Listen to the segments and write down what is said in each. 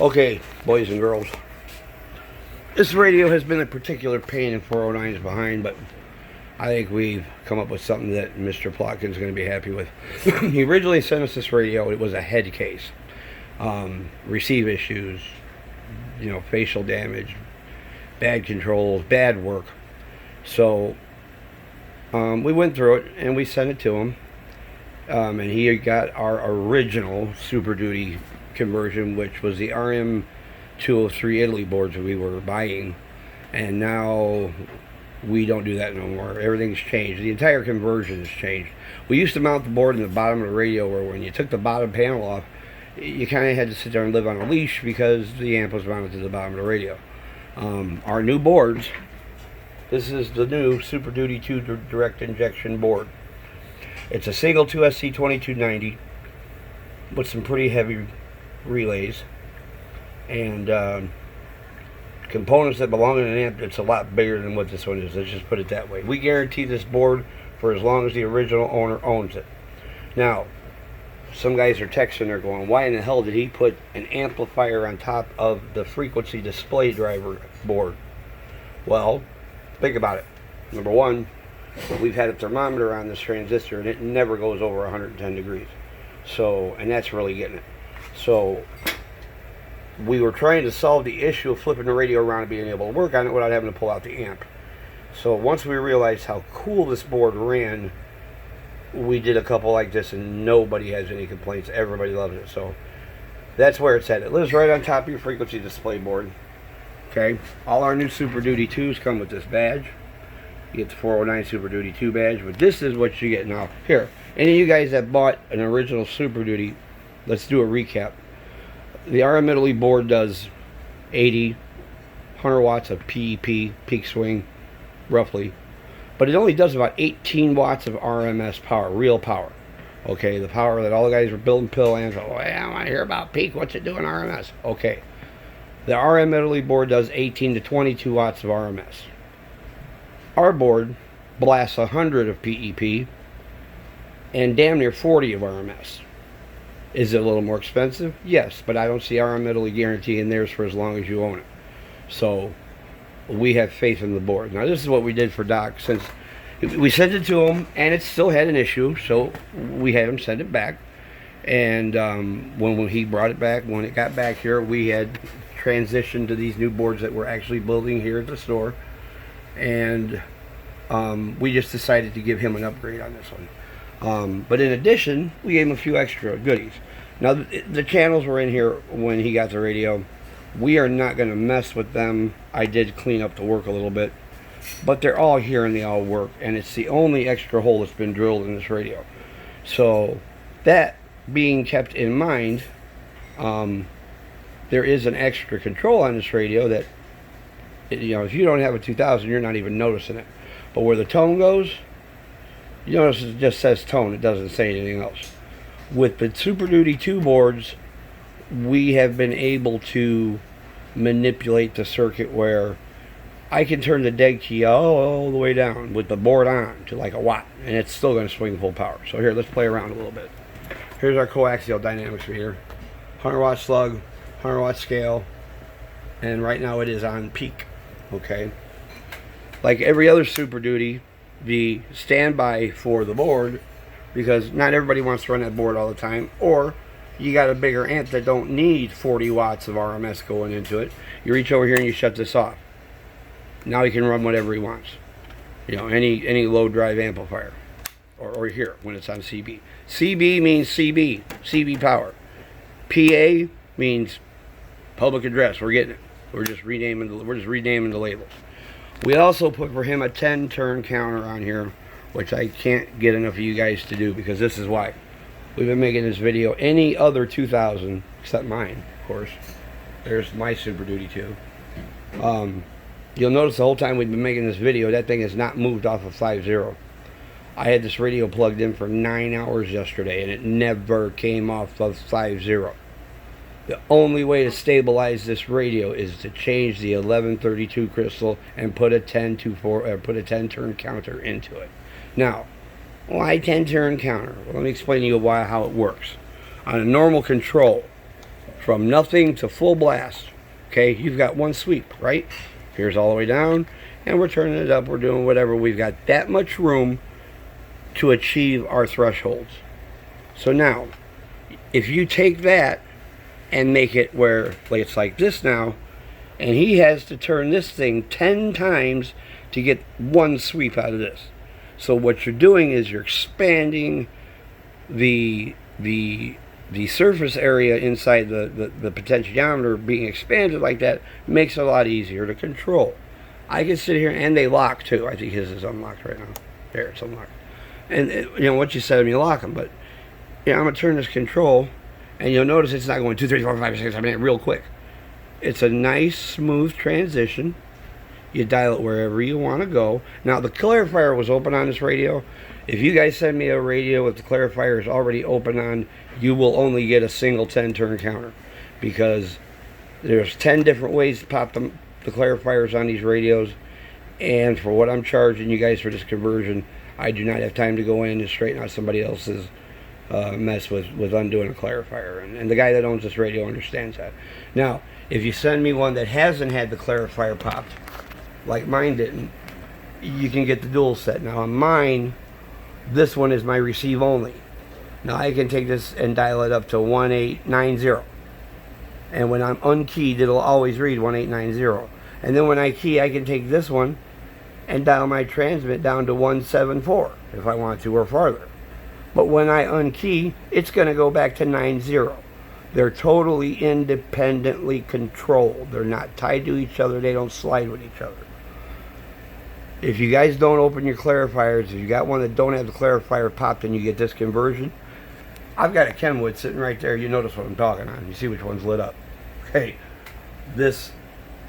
Okay, boys and girls. This radio has been a particular pain in 409's behind, but I think we've come up with something that Mr. Plotkin's going to be happy with. He originally sent us this radio. It was a head case. Receive issues, facial damage, bad controls, bad work. So we went through it and we sent it to him. And he got our original Super Duty conversion, which was the RM203 Italy boards that we were buying. And now we don't do that no more. Everything's changed. The entire conversion has changed. We used to mount the board in the bottom of the radio, where when you took the bottom panel off, you kind of had to sit there and live on a leash because the amp was mounted to the bottom of the radio. Our new boards, this is the new Super Duty 2 direct injection board. It's a Seagull 2SC 2290 with some pretty heavy relays and components that belong in an amp. It's a lot bigger than what this one is. Let's just put it that way. We guarantee this board for as long as the original owner owns it. Now, some guys are texting, they're going, why in the hell did he put an amplifier on top of the frequency display driver board? Well, think about it. Number one, we've had a thermometer on this transistor and it never goes over 110 degrees. So, and that's really getting it. So, we were trying to solve the issue of flipping the radio around and being able to work on it without having to pull out the amp. So once we realized how cool this board ran, we did a couple like this and nobody has any complaints. Everybody loves it. So that's where it's at. It lives right on top of your frequency display board. Okay. All our new Super Duty 2s come with this badge. You get the 409 Super Duty 2 badge, but this is what you get now. Here, any of you guys that bought an original Super Duty, let's do a recap. The RM Italy board does 100 watts of PEP, peak swing, roughly. But it only does about 18 watts of RMS power, real power. Okay, the power that all the guys were building pill amps. Oh, yeah, I want to hear about peak. What's it doing RMS? Okay. The RM Italy board does 18 to 22 watts of RMS. Our board blasts 100 of PEP and damn near 40 of RMS. Is it a little more expensive? Yes, but I don't see RM Italy guaranteeing theirs for as long as you own it. So we have faith in the board. Now this is what we did for Doc. Since we sent it to him and it still had an issue, so we had him send it back. And when he brought it back, when it got back here, we had transitioned to these new boards that we're actually building here at the store. And we just decided to give him an upgrade on this one. But in addition, we gave him a few extra goodies. Now, the channels were in here when he got the radio. We are not going to mess with them. I did clean up the work a little bit. But they're all here and they all work. And it's the only extra hole that's been drilled in this radio. So, that being kept in mind, there is an extra control on this radio that, if you don't have a 2000, you're not even noticing it. But where the tone goes, you notice it just says tone, it doesn't say anything else. With the Super Duty 2 boards, we have been able to manipulate the circuit where I can turn the dead key all the way down with the board on to like a watt, and it's still going to swing full power. So here, let's play around a little bit. Here's our coaxial dynamics meter. 100 watt slug, 100 watt scale, and right now it is on peak. Okay. Like every other Super Duty, the standby for the board, because not everybody wants to run that board all the time, or you got a bigger amp that don't need 40 watts of RMS going into it. You reach over here and you shut this off. Now he can run whatever he wants. Any low drive amplifier. Or here, when it's on CB. CB means CB. CB power. PA means public address. We're getting it. We're just renaming the labels. We also put for him a 10 turn counter on here, which I can't get enough of you guys to do, because this is why. We've been making this video. Any other 2000, except mine, of course. There's my Super Duty 2. You'll notice the whole time we've been making this video, that thing has not moved off of 5.0. I had this radio plugged in for 9 hours yesterday, and it never came off of 5.0. The only way to stabilize this radio is to change the 1132 crystal and put a 10 turn counter into it. Now, why 10 turn counter? Well, let me explain to you how it works. On a normal control, from nothing to full blast. Okay, you've got one sweep, right? Here's all the way down, and we're turning it up, we're doing whatever. We've got that much room to achieve our thresholds. So now, if you take that and make it where it's like this now, and he has to turn this thing 10 times to get one sweep out of this. So what you're doing is you're expanding the surface area inside the potentiometer. Being expanded like that makes it a lot easier to control. I can sit here, and they lock too. I think his is unlocked right now. There, it's unlocked. And once you set them, you lock them. But I'm gonna turn this control, and you'll notice it's not going 2, 3, 4, 5, 6, 7, 8 real quick. It's a nice, smooth transition. You dial it wherever you want to go. Now, the clarifier was open on this radio. If you guys send me a radio with the clarifiers already open on, you will only get a single 10-turn counter, because there's 10 different ways to pop the clarifiers on these radios, and for what I'm charging you guys for this conversion, I do not have time to go in and straighten out somebody else's mess with undoing a clarifier, and the guy that owns this radio understands that. Now, if you send me one that hasn't had the clarifier popped, like mine didn't, you can get the dual set. Now on mine, this one is my receive only. Now I can take this and dial it up to 1890, and when I'm unkeyed, it'll always read 1890. And then when I key, I can take this one and dial my transmit down to 174 if I want to, or farther. But when I unkey, it's going to go back to 90. They're totally independently controlled. They're not tied to each other. They don't slide with each other. If you guys don't open your clarifiers, if you got one that don't have the clarifier popped and you get this conversion, I've got a Kenwood sitting right there. You notice what I'm talking on. You see which one's lit up. Okay,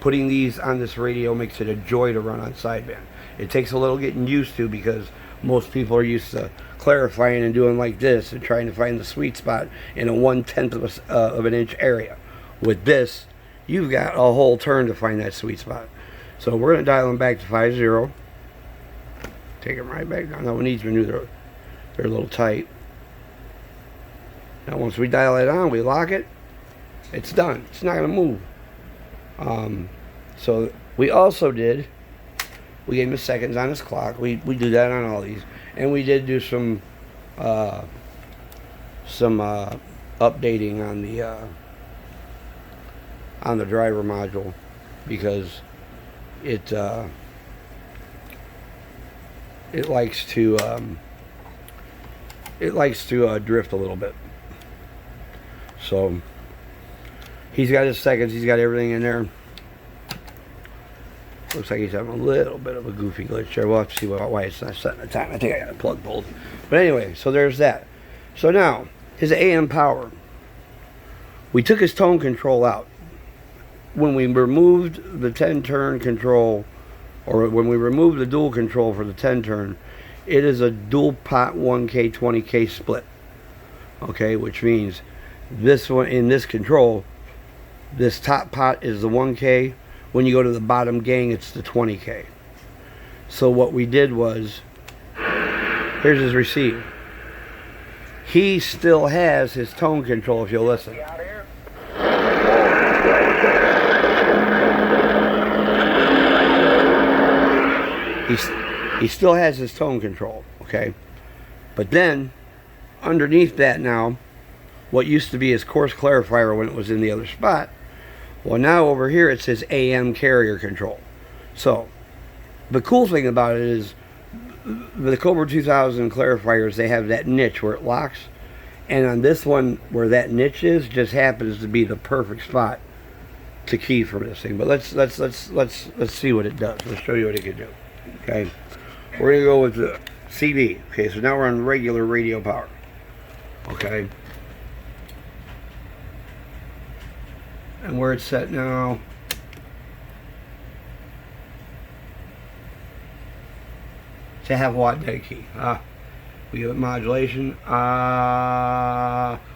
putting these on this radio makes it a joy to run on sideband. It takes a little getting used to, because most people are used to clarifying and doing like this and trying to find the sweet spot in a 1/10 of an inch area. With this, you've got a whole turn to find that sweet spot. So we're going to dial them back to 50. Take them right back down. Now, when these are new, they're a little tight. Now, once we dial it on, we lock it, it's done. It's not going to move. So we also did, we gave him seconds on his clock. We do that on all these. And we did do some updating on the driver module, because it likes to drift a little bit. So he's got his seconds, he's got everything in there. Looks like he's having a little bit of a goofy glitch there. We'll have to see why it's not setting the time. I think I got a plug pulled. But anyway, so there's that. So now, his AM power. We took his tone control out. When we removed the 10-turn control, or when we removed the dual control for the 10-turn, it is a dual pot 1K, 20K split. Okay, which means this one, in this control, this top pot is the 1K. When you go to the bottom gang, it's the 20K. So what we did was, here's his receive. He still has his tone control, if you'll listen. He still has his tone control, okay? But then, underneath that now, what used to be his coarse clarifier when it was in the other spot, well, now over here it says AM carrier control. So, the cool thing about it is, the Cobra 2000 clarifiers, they have that niche where it locks, and on this one, where that niche is, just happens to be the perfect spot to key from this thing. But let's see what it does. Let's show you what it can do. Okay, we're gonna go with the CD. Okay, so now we're on regular radio power. Okay. And where it's set now, it's a half watt dead key. We give it modulation.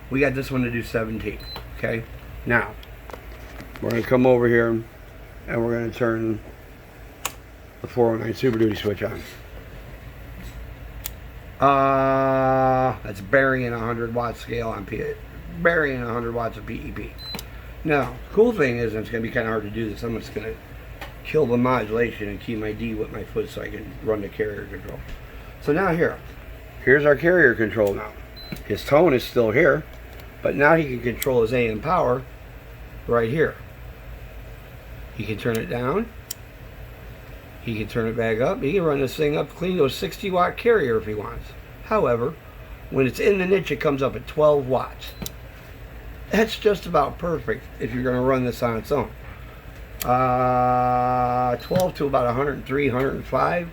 We got this one to do 17. Okay, now we're going to come over here and we're going to turn the 409 Super Duty switch on. That's burying 100 watt scale on burying 100 watts of PEP. Now, the cool thing is, and it's going to be kind of hard to do this, I'm just going to kill the modulation and keep my D with my foot so I can run the carrier control. So now here's our carrier control now. His tone is still here, but now he can control his AM power right here. He can turn it down. He can turn it back up. He can run this thing up clean to a 60 watt carrier if he wants. However, when it's in the niche, it comes up at 12 watts. That's just about perfect if you're going to run this on its own. 12 to about 103, 105.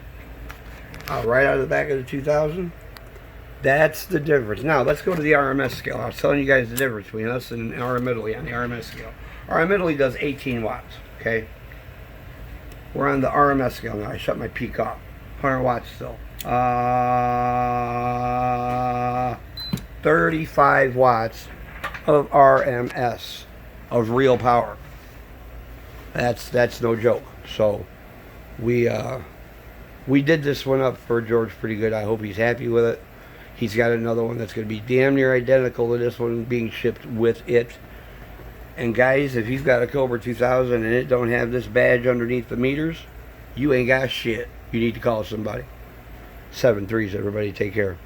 Right out of the back of the 2000. That's the difference. Now, let's go to the RMS scale. I was telling you guys the difference between us and RM Italy on the RMS scale. RM Italy does 18 watts, okay? We're on the RMS scale now. I shut my peak off. 100 watts still. 35 watts of RMS, of real power. That's no joke. So we did this one up for George pretty good. I hope he's happy with it. He's got another one that's going to be damn near identical to this one being shipped with it. And guys, if you've got a Cobra 2000 and it don't have this badge underneath the meters, you ain't got shit. You need to call somebody. 7-3s, everybody. Take care.